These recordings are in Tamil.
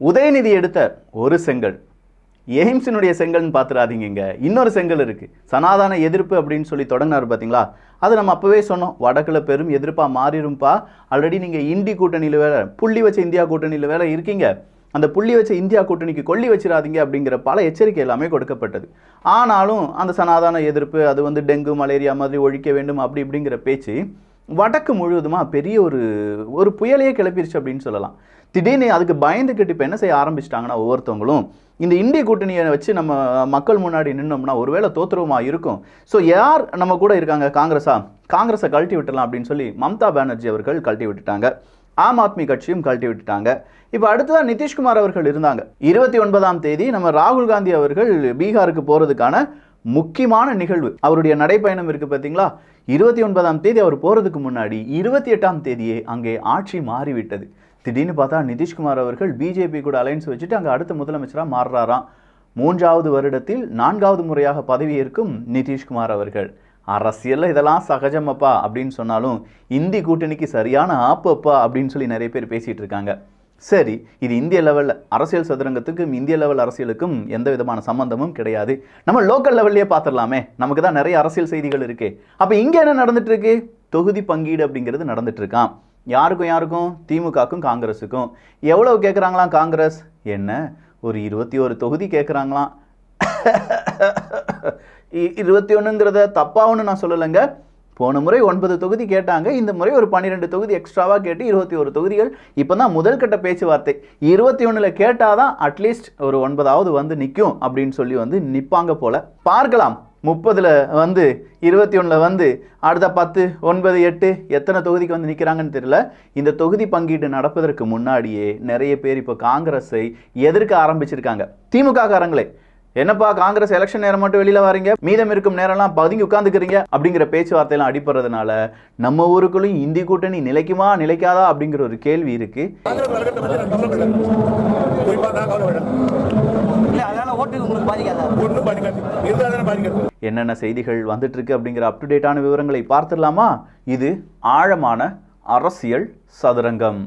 உதயநிதி எடுத்த ஒரு செங்கல் எய்ம்ஸினுடைய செங்கல்னு பார்த்துடாதீங்க. இன்னொரு செங்கல் இருக்குது, சனாதன எதிர்ப்பு அப்படின்னு சொல்லி தொடங்கினார் பார்த்தீங்களா. அது நம்ம அப்போவே சொன்னோம், வடக்கில் பெரும் எதிர்ப்பாக மாறிடும்பா. ஆல்ரெடி நீங்கள் இண்டி கூட்டணியில் வேற, புள்ளி வச்ச இந்தியா கூட்டணியில் வேற இருக்கீங்க. அந்த புள்ளி வச்ச இந்தியா கூட்டணிக்கு கொல்லி வச்சிடாதீங்க அப்படிங்கிற பல எச்சரிக்கை எல்லாமே கொடுக்கப்பட்டது. ஆனாலும் அந்த சனாதன எதிர்ப்பு, அது வந்து டெங்கு மலேரியா மாதிரி ஒழிக்க வேண்டும் அப்படி இப்படிங்கிற பேச்சு வடக்கு முழுவதுமாக பெரிய ஒரு புயலையே கிளப்பிருச்சு அப்படின்னு சொல்லலாம். திடீர்னு அதுக்கு பயந்துக்கிட்டு இப்போ என்ன செய்ய ஆரம்பிச்சிட்டாங்கன்னா, ஒவ்வொருத்தவங்களும் இந்த இந்திய கூட்டணியை வச்சு நம்ம மக்கள் முன்னாடி நின்னோம்னா ஒருவேளை தோற்றுருவமா இருக்கும். ஸோ யார் நம்ம கூட இருக்காங்க, காங்கிரஸை கழட்டி விட்டுலாம் அப்படின்னு சொல்லி மம்தா பானர்ஜி அவர்கள் கழட்டி விட்டுட்டாங்க. ஆம் ஆத்மி கட்சியும் கழட்டி விட்டுட்டாங்க. இப்போ அடுத்ததான் நிதிஷ்குமார் அவர்கள் இருந்தாங்க. 29ஆம் தேதி நம்ம ராகுல் காந்தி அவர்கள் பீகாருக்கு போகிறதுக்கான முக்கியமான நிகழ்வு, அவருடைய நடைப்பயணம் இருக்குது பார்த்தீங்களா. 29ஆம் தேதி அவர் போகிறதுக்கு முன்னாடி 28ஆம் தேதியே அங்கே ஆட்சி மாறிவிட்டது. திடீர்னு பார்த்தா நிதிஷ்குமார் அவர்கள் பிஜேபி கூட அலைன்ஸ் வச்சுட்டு அங்கே அடுத்த முதலமைச்சராக மாறுறாராம். 3வது வருடத்தில் 4வது முறையாக பதவியேற்கும் நிதிஷ்குமார் அவர்கள். அரசியலில் இதெல்லாம் சகஜமப்பா அப்படின்னு சொன்னாலும் இந்தி கூட்டணிக்கு சரியான ஆப்பப்பா அப்படின்னு சொல்லி நிறைய பேர் பேசிகிட்டு இருக்காங்க. சரி, இது இந்திய லெவலில் அரசியல் சதுரங்கத்துக்கும் இந்திய லெவல் அரசியலுக்கும் எந்த விதமான சம்பந்தமும் கிடையாது. நம்ம லோக்கல் லெவல்லையே பார்த்துடலாமே, நமக்கு தான் நிறைய அரசியல் செய்திகள் இருக்கு. அப்போ இங்கே என்ன நடந்துட்டு இருக்கு, தொகுதி பங்கீடு அப்படிங்கிறது நடந்துட்டு இருக்கான். யாருக்கும் திமுகக்கும் காங்கிரஸுக்கும். எவ்வளவு கேட்குறாங்களாம் காங்கிரஸ், என்ன ஒரு 21 தொகுதி கேட்குறாங்களாம். 21ங்கிறத தப்பாவுன்னு நான் சொல்லலைங்க. போன முறை 9 தொகுதி கேட்டாங்க, இந்த முறை ஒரு 12 தொகுதி எக்ஸ்ட்ராவாக கேட்டு 21 தொகுதிகள். இப்போ தான் முதல் கட்ட பேச்சுவார்த்தை. 21ல் கேட்டாதான் அட்லீஸ்ட் ஒரு 9வது வந்து நிற்கும் அப்படின்னு சொல்லி வந்து நிற்பாங்க போல. பார்க்கலாம், 30ல் வந்து 21ல் வந்து அடுத்த 10, 9, 8 எத்தனை தொகுதிக்கு வந்து நிற்கிறாங்கன்னு தெரியல. இந்த தொகுதி பங்கீடு நடப்பதற்கு முன்னாடியே நிறைய பேர் இப்போ காங்கிரஸை எதிர்க்க ஆரம்பிச்சிருக்காங்க. திமுக காரங்களே, என்னப்பா காங்கிரஸ் எலெக்ஷன் நேரம் மட்டும் வெளியில வரீங்க, மீதம் இருக்கும் நேரம்லாம் பதுங்கி உட்காந்துக்கிறீங்க அப்படிங்கிற பேச்சுவார்த்தையெல்லாம் அடிப்படுறதுனால நம்ம ஊருக்குள்ளும் இந்தி கூட்டணி நிலைக்குமா நிலைக்காதா அப்படிங்கிற ஒரு கேள்வி இருக்கு. என்னென்ன செய்திகள் வந்துட்டு இருக்கு அப்படிங்கிற அப் டு டேட்டான விவரங்களை பார்த்துடலாமா. இது ஆழமான அரசியல் சதுரங்கம்.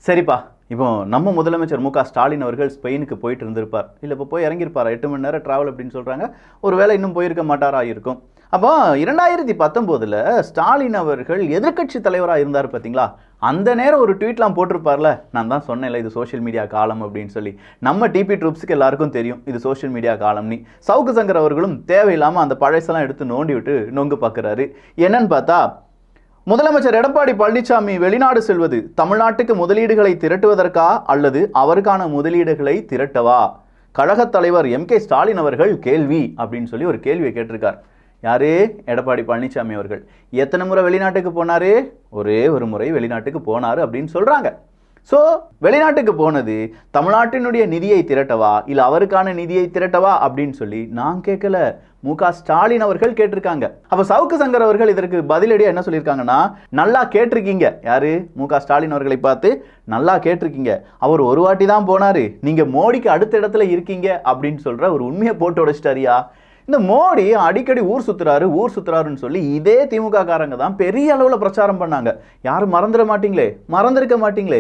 சரிப்பா, இப்போ நம்ம முதலமைச்சர் மு க ஸ்டாலின் அவர்கள் ஸ்பெயினுக்கு போயிட்டு இருந்திருப்பார், இல்லை இப்போ போய் இறங்கியிருப்பார். 8 மணி நேரம் டிராவல் அப்படின்னு சொல்கிறாங்க. ஒரு வேளை இன்னும் போயிருக்க மாட்டாரா இருக்கும். அப்போ 2019ல் ஸ்டாலின் அவர்கள் எதிர்கட்சி தலைவராக இருந்தார் பார்த்தீங்களா, அந்த நேரம் ஒரு ட்வீட்லாம் போட்டிருப்பார்ல. நான் தான் சொன்னேன்ல, இது சோஷியல் மீடியா காலம் அப்படின்னு சொல்லி. நம்ம டிபி ட்ரூப்ஸுக்கு எல்லாருக்கும் தெரியும் இது சோஷியல் மீடியா காலம்னு. சவுக்கு சங்கர் அவர்களும் தேவையில்லாமல் அந்த பழசெல்லாம் எடுத்து நோண்டி விட்டு நொங்கு பார்க்குறாரு. என்னன்னு பார்த்தா, முதலமைச்சர் எடப்பாடி பழனிசாமி வெளிநாடு செல்வது தமிழ்நாட்டுக்கு முதலீடுகளை திரட்டுவதற்கா அல்லது அவருக்கான முதலீடுகளை திரட்டவா? கழகத் தலைவர் MK ஸ்டாலின் அவர்கள் கேள்வி அப்படின்னு சொல்லி ஒரு கேள்வியை கேட்டிருக்கார். யாரு? எடப்பாடி பழனிசாமி அவர்கள். எத்தனை முறை வெளிநாட்டுக்கு போனாரு? ஒரே ஒரு முறை வெளிநாட்டுக்கு போனாரு அப்படின்னு சொல்றாங்க. ஸோ வெளிநாட்டுக்கு போனது தமிழ்நாட்டினுடைய நிதியை திரட்டவா இல்லை அவருக்கான நிதியை திரட்டவா அப்படின்னு சொல்லி நான் கேட்கல, மு க ஸ்டாலின் அவர்கள் கேட்டிருக்காங்க. அப்போ சவுக்கு சங்கர் அவர்கள் இதற்கு பதிலடியாக என்ன சொல்லியிருக்காங்கன்னா, நல்லா கேட்டிருக்கீங்க. யாரு? மு க ஸ்டாலின் அவர்களை பார்த்து நல்லா கேட்டிருக்கீங்க. அவர் ஒரு வாட்டி தான் போனாரு, நீங்க மோடிக்கு அடுத்த இடத்துல இருக்கீங்க அப்படின்னு சொல்ற ஒரு உண்மையை போட்டு உடைச்சிட்டாரியா. இந்த மோடி அடிக்கடி ஊர் சுத்துறாருன்னு சொல்லி இதே திமுக காரங்க தான் பெரிய அளவில் பிரச்சாரம் பண்ணாங்க. யாரும் மறந்துருக்க மாட்டீங்களே.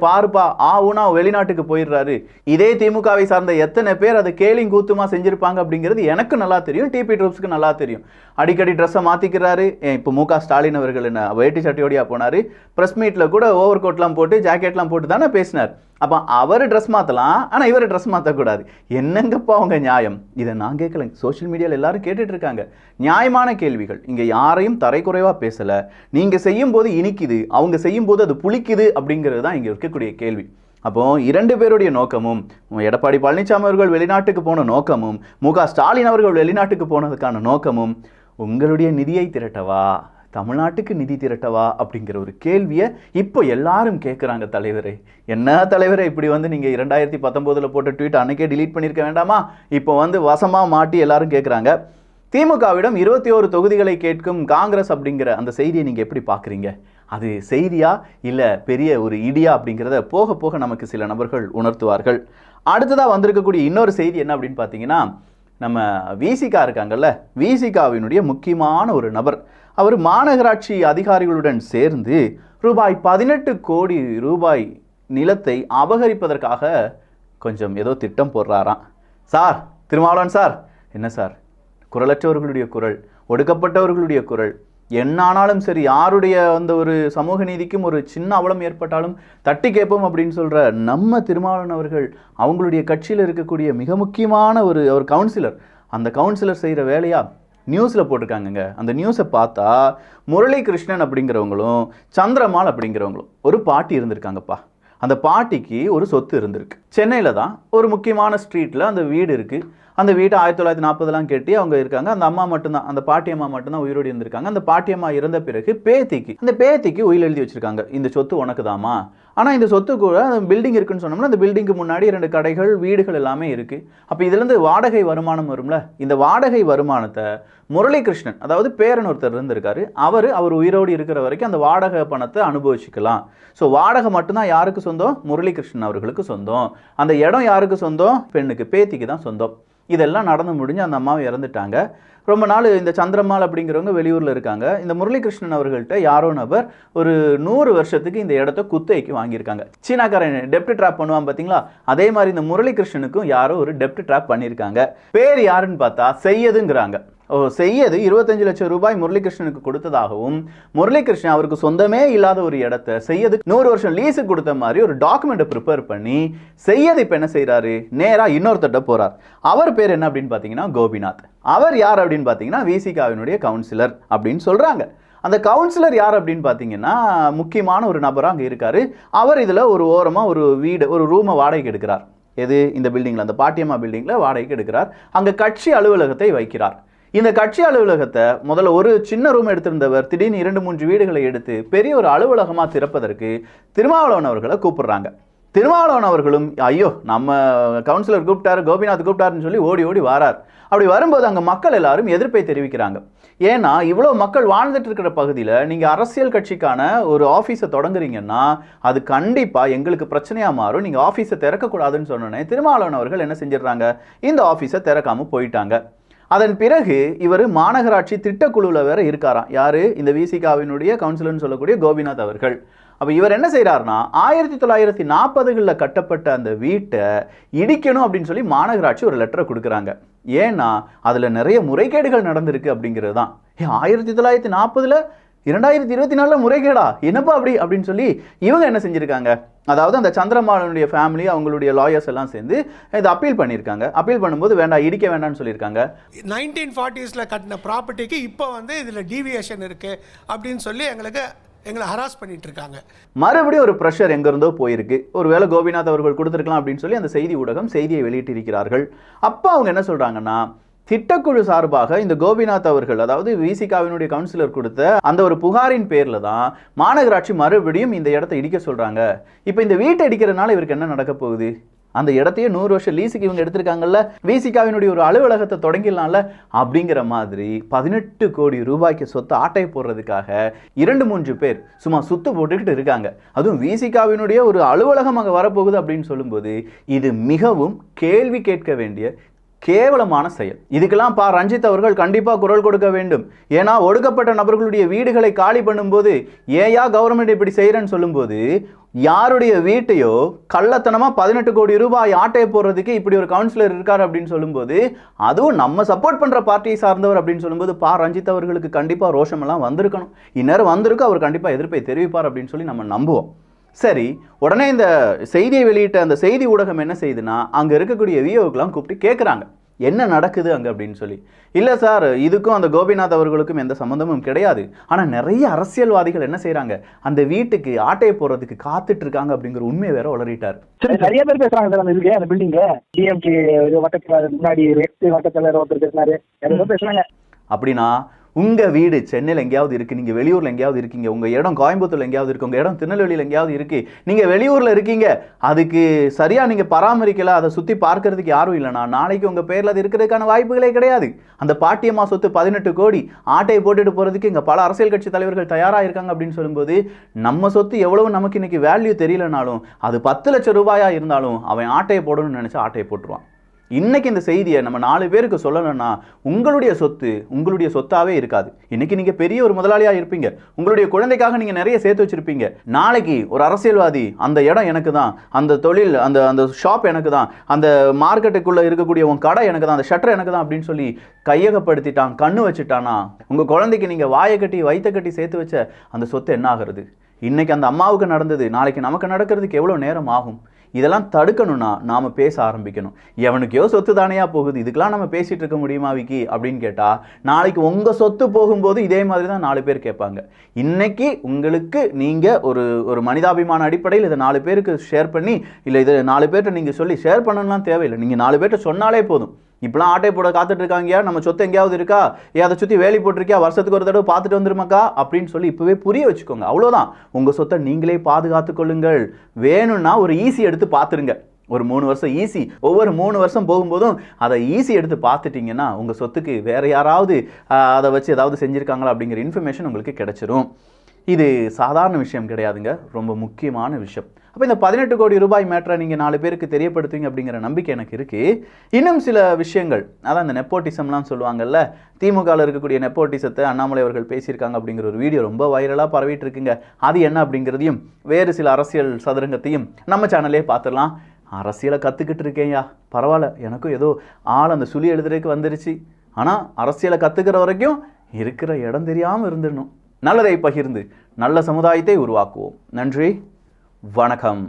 பாருப்பா ஊனா வெளிநாட்டுக்கு போயிடுறாரு. இதே திமுகவை சார்ந்த எத்தனை பேர் அதை கேலிங் கூத்துமா செஞ்சிருப்பாங்க அப்படிங்கிறது எனக்கு நல்லா தெரியும், டிபி ட்ரூப்ஸ்க்கு நல்லா தெரியும். அடிக்கடி ட்ரெஸ்ஸை மாற்றிக்கிறாரு. இப்போ மு க ஸ்டாலின் அவர்கள் என்ன வேட்டி சட்டையோடியா போனார், ப்ரெஸ் மீட்டில் கூட ஓவர் கோட்லாம் போட்டு ஜாக்கெட்லாம் போட்டு தானே பேசினார். அப்போ அவர் ட்ரெஸ் மாற்றலாம், ஆனால் இவர் ட்ரெஸ் மாற்றக்கூடாது. என்னங்கப்பா அவங்க நியாயம்? இதை நான் கேட்கல, சோஷியல் மீடியாவில் எல்லாரும் கேட்டுட்டு இருக்காங்க. நியாயமான கேள்விகள். இங்கே யாரையும் தரைக்குறைவாக பேசலை. நீங்கள் செய்யும் போது இனிக்குது, அவங்க செய்யும் போது அது புளிக்குது அப்படிங்கிறது தான் இங்கே இருக்கக்கூடிய கேள்வி. அப்போ 2 பேருடைய நோக்கமும், எடப்பாடி பழனிசாமி அவர்கள் வெளிநாட்டுக்கு போன நோக்கமும், மு க ஸ்டாலின் அவர்கள் வெளிநாட்டுக்கு போனதுக்கான நோக்கமும் உங்களுடைய நிதியை திரட்டவா, தமிழ்நாட்டுக்கு நிதி திரட்டவா அப்படிங்கிற ஒரு கேள்வியை இப்போ எல்லாரும் கேட்குறாங்க. தலைவரே, என்ன தலைவரே இப்படி வந்து நீங்கள் 2019ல் போட்ட ட்வீட் அன்னைக்கே டிலீட் பண்ணியிருக்க வேண்டாமா? இப்போ வந்து வசமாக மாட்டி எல்லாரும் கேட்குறாங்க. திமுகவிடம் 21 தொகுதிகளை கேட்கும் காங்கிரஸ் அப்படிங்கிற அந்த செய்தியை நீங்கள் எப்படி பார்க்குறீங்க? அது செய்தியா இல்லை பெரிய ஒரு இடியா அப்படிங்கிறத போக போக நமக்கு சில நபர்கள் உணர்த்துவார்கள். அடுத்ததாக வந்திருக்கக்கூடிய இன்னொரு செய்தி என்ன அப்படின்னு பார்த்தீங்கன்னா, நம்ம விசிகா இருக்காங்கல்ல, விசிகாவினுடைய முக்கியமான ஒரு நபர், அவர் மாநகராட்சி அதிகாரிகளுடன் சேர்ந்து ரூபாய் 18 கோடி ரூபாய் நிலத்தை அபகரிப்பதற்காக கொஞ்சம் ஏதோ திட்டம் போடுறாராம். சார் திருமாவளவன் சார், என்ன சார், குரலற்றவர்களுடைய குரல், ஒடுக்கப்பட்டவர்களுடைய குரல், என்னானாலும் சரி, யாருடைய அந்த ஒரு சமூக நீதிக்கும் ஒரு சின்ன அவலம் ஏற்பட்டாலும் தட்டி கேட்போம் அப்படின்னு சொல்கிற நம்ம திருமாவளவன் அவர்கள் அவங்களுடைய கட்சியில் இருக்கக்கூடிய மிக முக்கியமான ஒரு கவுன்சிலர், அந்த கவுன்சிலர் செய்கிற வேலையா நியூஸில் போட்டிருக்காங்கங்க. அந்த நியூஸை பார்த்தா முரளி கிருஷ்ணன் அப்படிங்கிறவங்களும் சந்திரமால் அப்படிங்கிறவங்களும் ஒரு பாட்டி இருந்திருக்காங்கப்பா. அந்த பாட்டிக்கு ஒரு சொத்து இருந்திருக்கு. சென்னையில் தான் ஒரு முக்கியமான ஸ்ட்ரீட்டில் அந்த வீடு இருக்குது. அந்த வீட்டை 1940 கட்டி அவங்க இருக்காங்க. அந்த அம்மா மட்டும்தான், அந்த பாட்டி அம்மா மட்டும்தான் உயிரோடு இருந்திருக்காங்க. அந்த பாட்டி அம்மா இறந்த பிறகு அந்த பேத்திக்கு உயில் எழுதி வச்சிருக்காங்க, இந்த சொத்து உனக்கு தாமா. ஆனால் இந்த சொத்து கூட அந்த பில்டிங் இருக்குன்னு சொன்னோம்னா அந்த பில்டிங்க்கு முன்னாடி 2 கடைகள், வீடுகள் எல்லாமே இருக்குது. அப்போ இதுலேருந்து வாடகை வருமானம் வரும்ல, இந்த வாடகை வருமானத்தை முரளி கிருஷ்ணன், அதாவது பேரன் ஒருத்தர் இருந்திருக்காரு, அவர் உயிரோடு இருக்கிற வரைக்கும் அந்த வாடகை பணத்தை அனுபவிச்சுக்கலாம். ஸோ வாடகை மட்டும்தான் யாருக்கு சொந்தம்? முரளி கிருஷ்ணன் அவர்களுக்கு சொந்தம். அந்த இடம் யாருக்கு சொந்தம்? பெண்ணுக்கு, பேத்திக்கு தான் சொந்தம். இதெல்லாம் நடந்து முடிஞ்சு அந்த அம்மாவை இறந்துட்டாங்க. ரொம்ப நாள் இந்த சந்திரமால் அப்படிங்கிறவங்க வெளியூரில் இருக்காங்க. இந்த முரளிகிருஷ்ணன் அவர்கள்ட்ட யாரோ நபர் ஒரு 100 வருஷத்துக்கு இந்த இடத்த குத்தகைக்கு வாங்கியிருக்காங்க. சீனாக்காரன் டெப்ட் ட்ராப் பண்ணுவான் பார்த்தீங்களா, அதே மாதிரி இந்த முரளிகிருஷ்ணனுக்கும் யாரோ ஒரு டெப்ட் ட்ராப் பண்ணியிருக்காங்க. பேர் யாருன்னு பார்த்தா செய்யதுங்கிறாங்க. செய்யது 25 லட்சம் ரூபாய் முரளிகிருஷ்ணனுக்கு கொடுத்ததாகவும், முரளிகிருஷ்ணன் அவருக்கு சொந்தமே இல்லாத ஒரு இடத்த செய்யது 100 வருஷம் லீஸு கொடுத்த மாதிரி ஒரு டாக்குமெண்ட்டை ப்ரிப்பேர் பண்ணி செய்யது இப்போ என்ன செய்கிறாரு, நேராக இன்னொருத்தட்ட போகிறார். அவர் பேர் என்ன அப்படின்னு பார்த்தீங்கன்னா கோபிநாத். அவர் யார் அப்படின்னு பார்த்தீங்கன்னா விசிகாவினுடைய கவுன்சிலர் அப்படின்னு சொல்கிறாங்க. அந்த கவுன்சிலர் யார் அப்படின்னு பார்த்தீங்கன்னா முக்கியமான ஒரு நபராக அங்கே இருக்கார். அவர் இதில் ஒரு ஓரமாக ஒரு வீடு, ஒரு ரூமை வாடகைக்கு எடுக்கிறார். எது? இந்த பில்டிங்கில், அந்த பாட்டியம்மா பில்டிங்கில் வாடகைக்கு எடுக்கிறார். அங்கே கட்சி அலுவலகத்தை வைக்கிறார். இந்த கட்சி அலுவலகத்தை முதல்ல ஒரு சின்ன ரூம் எடுத்திருந்தவர் திடீர்னு 2-3 வீடுகளை எடுத்து பெரிய ஒரு அலுவலகமாக திறப்பதற்கு திருமாவளவன் அவர்களை கூப்பிடுறாங்க. திருமாவளவன் அவர்களும் ஐயோ நம்ம கவுன்சிலர் கூப்பிட்டாரு, கோபிநாத் கூப்பிட்டாருன்னு சொல்லி ஓடி ஓடி வரார். அப்படி வரும்போது அங்கே மக்கள் எல்லாரும் எதிர்ப்பை தெரிவிக்கிறாங்க. ஏன்னா இவ்வளோ மக்கள் வாழ்ந்துட்டு இருக்கிற பகுதியில் நீங்கள் அரசியல் கட்சிக்கான ஒரு ஆஃபீஸை தொடங்குறீங்கன்னா அது கண்டிப்பாக எங்களுக்கு பிரச்சனையாக மாறும், நீங்கள் ஆஃபீஸை திறக்கக்கூடாதுன்னு சொன்னோன்னே திருமாவளவன் அவர்கள் என்ன செஞ்சிடறாங்க, இந்த ஆஃபீஸை திறக்காமல் போயிட்டாங்க. அதன் பிறகு இவர் மாநகராட்சி திட்டக்குழுவில் வேற இருக்காராம். யாரு? இந்த விசிகாவினுடைய கவுன்சிலர்னு சொல்லக்கூடிய கோபிநாத் அவர்கள். அப்போ இவர் என்ன செய்கிறாருன்னா 1940களில் கட்டப்பட்ட அந்த வீட்டை இடிக்கணும் அப்படின்னு சொல்லி மாநகராட்சி ஒரு லெட்டரை கொடுக்குறாங்க. ஏன்னா அதில் நிறைய முறைகேடுகள் நடந்திருக்கு அப்படிங்கிறது தான். 1940ல் 2024 முறைகேடா என்னப்பா அப்படின்னு சொல்லி இவங்க என்ன செஞ்சுருக்காங்க, அதாவது அந்த சந்திரமாலனுடைய ஃபேமிலி அவங்களுடைய லாயர்ஸ் எல்லாம் சேர்ந்து இதை அப்பீல் பண்ணியிருக்காங்க. அப்பீல் பண்ணும்போது வேண்டாம், இடிக்க வேண்டாம்னு சொல்லியிருக்காங்க. 1940s கட்டின ப்ராப்பர்ட்டிக்கு இப்போ இதில் டீவியேஷன் இருக்குது அப்படின்னு சொல்லி எங்களை ஹராஸ் பண்ணிட்டு இருக்காங்க. மறுபடியும் ஒரு ப்ரெஷர் எங்கிருந்தோ போயிருக்கு. ஒருவேளை கோபிநாத் அவர்கள் கொடுத்துருக்கலாம் அப்படின்னு சொல்லி அந்த செய்தி ஊடகம் செய்தியை வெளியிட்டிருக்கிறார்கள். அப்போ அவங்க என்ன சொல்கிறாங்கன்னா, திட்டக்குழு சார்பாக இந்த கோபிநாத் அவர்கள், அதாவது விசிகாவினுடைய கவுன்சிலர் கொடுத்த அந்த ஒரு புகாரின் பேரில் தான் மாநகராட்சி மறுபடியும் இந்த இடத்தை இடிக்க சொல்கிறாங்க. இப்போ இந்த வீட்டை இடிக்கிறதுனால இவருக்கு என்ன நடக்க போகுது? அந்த இடத்தையே 100 வருஷம் லீஸுக்கு இவங்க எடுத்திருக்காங்கல்ல, விசிகாவினுடைய ஒரு அலுவலகத்தை தொடங்கிடலாம்ல அப்படிங்கிற மாதிரி 18 கோடி ரூபாய்க்கு சொத்து ஆட்டை போடுறதுக்காக 2-3 பேர் சும்மா சுத்து போட்டுக்கிட்டு இருக்காங்க. அதுவும் விசிகாவினுடைய ஒரு அலுவலகம் அங்கே வரப்போகுது அப்படின்னு சொல்லும்போது இது மிகவும் கேள்வி கேட்க வேண்டிய கேவலமான செயல். இதுக்கெல்லாம் ரஞ்சித் அவர்கள் கண்டிப்பாக குரல் கொடுக்க வேண்டும். ஏன்னா ஒடுக்கப்பட்ட நபர்களுடைய வீடுகளை காலி பண்ணும்போது ஏயா கவர்மெண்ட் இப்படி செய்கிறேன்னு சொல்லும்போது யாருடைய வீட்டையோ கள்ளத்தனமாக 18 கோடி ரூபாய் ஆட்டையை போடுறதுக்கு இப்படி ஒரு கவுன்சிலர் இருக்கார் அப்படின்னு சொல்லும்போது, அதுவும் நம்ம சப்போர்ட் பண்ணுற பார்ட்டியை சார்ந்தவர் அப்படின்னு சொல்லும்போது ரஞ்சித் அவர்களுக்கு கண்டிப்பாக ரோஷமெல்லாம் வந்திருக்கணும். இந்நேரம் வந்திருக்கு, அவர் கண்டிப்பாக எதிர்ப்பை தெரிவிப்பார் அப்படின்னு சொல்லி நம்ம நம்புவோம். சரி, உடனே இந்த செய்தியை வெளியிட்ட அந்த செய்தி ஊடகம் என்ன செய்யுதுன்னா, அங்கே இருக்கக்கூடிய விஓக்கெல்லாம் கூப்பிட்டு கேட்குறாங்க என்ன நடக்குது அங்கே அப்படின்னு சொல்லி. இல்லை சார், இதுக்கும் அந்த கோபிநாத் அவர்களுக்கும் எந்த சம்மந்தமும் கிடையாது. ஆனால் நிறைய அரசியல்வாதிகள் என்ன செய்கிறாங்க, அந்த வீட்டுக்கு ஆட்டையை போடுறதுக்கு காத்துட்டு இருக்காங்க அப்படிங்கிற உண்மையை வேற உளறிட்டார். சரி, நிறைய பேர் பேசுறாங்க சார். அந்த பில்டிங் டிஎம்கே வட்டத்தில் முன்னாடி வட்டத்தில் ஒருத்தர் பேசுறாரு, பேசுறாங்க. அப்படின்னா உங்கள் வீடு சென்னையில் எங்கேயாவது இருக்குது, நீங்கள் வெளியூரில் எங்கேயாவது இருக்கீங்க, உங்கள் இடம் கோயம்புத்தூரில் எங்கேயாவது இருக்குது, உங்கள் இடம் திருநெல்வேலியில் எங்கேயாவது இருக்குது, நீங்கள் வெளியூரில் இருக்கீங்க, அதுக்கு சரியாக நீங்கள் பராமரிக்கலை, அதை சுற்றி பார்க்கறதுக்கு யாரும் இல்லைனா நாளைக்கு உங்கள் பேரில் அது இருக்கிறதுக்கான வாய்ப்புகளே கிடையாது. அந்த பாட்டியம்மா சொத்து 18 கோடி ஆட்டையை போட்டுட்டு போகிறதுக்கு இங்கே பல அரசியல் கட்சி தலைவர்கள் தயாராக இருக்காங்க அப்படின்னு சொல்லும்போது நம்ம சொத்து எவ்வளவு நமக்கு இன்றைக்கி வேல்யூ தெரியலனாலும் அது 10 லட்சம் ரூபாயாக இருந்தாலும் அவன் ஆட்டையை போடணும்னு நினச்சா ஆட்டையை போட்டுருவான். இன்னைக்கு இந்த செய்தியை நம்ம 4 பேருக்கு சொல்லணும்னா உங்களுடைய சொத்து உங்களுடைய சொத்தாவே இருக்காது. இன்னைக்கு நீங்க பெரிய ஒரு முதலாளியா இருப்பீங்க, உங்களுடைய குழந்தைக்காக நீங்க நிறைய சேர்த்து வச்சிருப்பீங்க. நாளைக்கு ஒரு அரசியல்வாதி அந்த இடம் எனக்கு தான், அந்த தொழில் அந்த ஷாப் எனக்கு தான், அந்த மார்க்கெட்டுக்குள்ள இருக்கக்கூடிய உன் கடை எனக்கு தான், அந்த ஷட்டர் எனக்கு தான் அப்படின்னு சொல்லி கையகப்படுத்திட்டான், கண்ணு வச்சுட்டானா உங்க குழந்தைக்கு நீங்க வாயை கட்டி வயிற்ற கட்டி சேர்த்து வச்ச அந்த சொத்து என்ன ஆகிறது? இன்னைக்கு அந்த அம்மாவுக்கு நடந்தது நாளைக்கு நமக்கு நடக்கிறதுக்கு எவ்வளோ நேரம் ஆகும்? இதெல்லாம் தடுக்கணும்னா நாம் பேச ஆரம்பிக்கணும். எவனுக்கையோ சொத்து தானையா போகுது, இதுக்கெல்லாம் நம்ம பேசிகிட்டு இருக்க முடியுமா விக்கி அப்படின்னு கேட்டால், நாளைக்கு உங்கள் சொத்து போகும்போது இதே மாதிரி தான் 4 பேர் கேட்பாங்க. இன்னைக்கு உங்களுக்கு நீங்கள் ஒரு மனிதாபிமான அடிப்படையில் இதை 4 பேருக்கு ஷேர் பண்ணி, இல்லை இதை 4 பேர்கிட்ட நீங்கள் சொல்லி ஷேர் பண்ணணும்லாம் தேவையில்லை. நீங்கள் 4 பேர்கிட்ட சொன்னாலே போதும். இப்பெல்லாம் ஆட்டை போட காத்துட்டு இருக்காங்கயா, நம்ம சொத்து எங்கேயாவது இருக்கா, அதை சுற்றி வேலி போட்டிருக்கியா, வருஷத்துக்கு ஒரு தடவை பார்த்துட்டு வந்துருமாக்கா அப்படின்னு சொல்லி இப்போவே புரிய வச்சுக்கோங்க. அவ்வளோதான். உங்கள் சொத்தை நீங்களே பாதுகாத்து கொள்ளுங்கள். வேணும்னா ஒரு ஈஸி எடுத்து பார்த்துருங்க. ஒரு 3 வருஷம் ஈஸி, ஒவ்வொரு 3 வருஷம் போகும்போதும் அதை ஈஸி எடுத்து பார்த்துட்டிங்கன்னா உங்கள் சொத்துக்கு வேறு யாராவது அதை வச்சு ஏதாவது செஞ்சுருக்காங்களா அப்படிங்கிற இன்ஃபர்மேஷன் உங்களுக்கு கிடைச்சிரும். இது சாதாரண விஷயம் கிடையாதுங்க, ரொம்ப முக்கியமான விஷயம். அப்போ இந்த 18 கோடி ரூபாய் மேட்டரை நீங்கள் 4 பேருக்கு தெரியப்படுத்துவீங்க அப்படிங்கிற நம்பிக்கை எனக்கு இருக்குது. இன்னும் சில விஷயங்கள், அதான் இந்த நெப்போட்டிசம்லாம் சொல்லுவாங்கல்ல, திமுகவில் இருக்கக்கூடிய நெப்போட்டிசத்தை அண்ணாமலை அவர்கள் பேசியிருக்காங்க அப்படிங்கிற ஒரு வீடியோ ரொம்ப வைரலாக பரவிட்டு இருக்குங்க. அது என்ன அப்படிங்கிறதையும் வேறு சில அரசியல் சதுரங்கத்தையும் நம்ம சேனல்லே பார்த்துடலாம். அரசியலை கற்றுக்கிட்டு இருக்கேன்யா, பரவாயில்ல, எனக்கும் ஏதோ ஆள் அந்த சுழி எழுதுறதுக்கு வந்துருச்சு. ஆனால் அரசியலை கற்றுக்கிற வரைக்கும் இருக்கிற இடம் தெரியாமல் இருந்துடணும். நல்லதை பகிர்ந்து நல்ல சமுதாயத்தை உருவாக்குவோம். நன்றி, வணக்கம்.